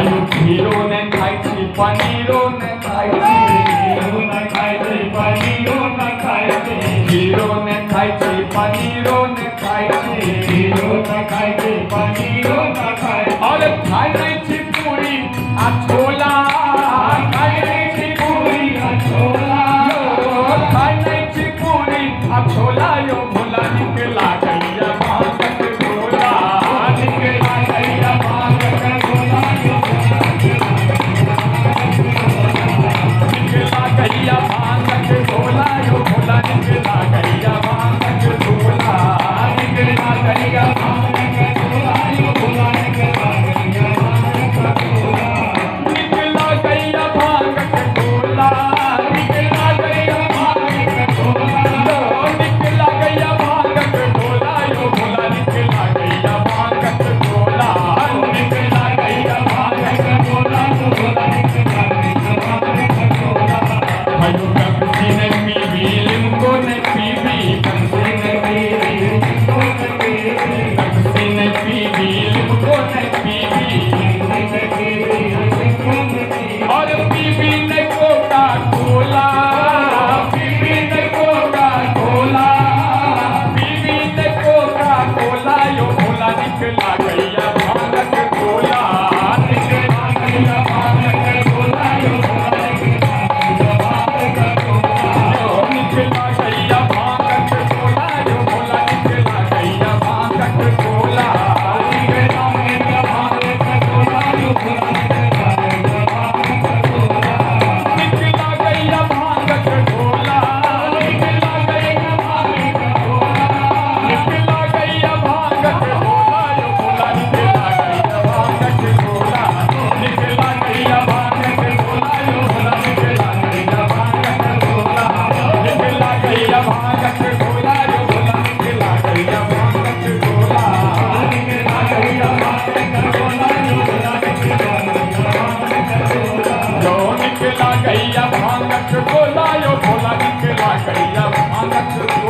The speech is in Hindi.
आयु खीरो ने खाई थी पनीरो ने खाई थी खीरो ने खाई थी पनीरो ने खाई थी खीरो ने खाई थी पनीरो ने खाई थी खीरो ने खाई थी पनीरो ने खाई और खाई नहीं थी पूरी आ छोला खाई नहीं थी पूरी आ छोला खाई नहीं थी पूरी आ छोला यो भोला निकला गैया भांग के गोला निकला गैया भांग के गोला निकला गैया भांग के गोला यो भोला निकला गैया भांग के गोला निकला गैया भांग के गोला यो भोला निकला गैया भांग के गोला निकला गैया भांग के गोला निकला गैया भांग के गोला निकला गैया भांग के गोला यो भोला निकला गैया भांग के गोला निकला गैया भांग के गोला यो भोला निकला गैया भांग के गोला भयो कभी ने पीवी लिंको ने पीवी कंसे ने पीवी लिंको ने पीवी कंसे ने पीवी लिंको ने पीवी कंसे ने पीवी लिंको ने पीवी और पीवी ने कोका कोला पीवी ने कोका कोला पीवी ने कोका कोला यो भोला निकला गैया भांग के गोला निकला गैया भांग के गोला यो भोला निकला गैया भांग के गोला निकला गैया भांग के गोला यो भोला निकला गैया भांग के गोला निकला गैया भांग के गोला यो भोला निकला गैया भांग के गोला निकला गैया भांग के गोला निकला गैया भांग के गोला निकला गैया भांग के गोला यो भोला निकला गैया भांग के गोला निकला गैया भांग के गोला यो भोला निकला गैया भांग के गोला निकला गैया भांग के गोला यो भोला निकला गैया भांग के गोला निकला गैया भांग के गोला यो भोला निकला गैया भांग के गोला यो निकला गैया भांग के गोला यो भोला निकला गैया भांग के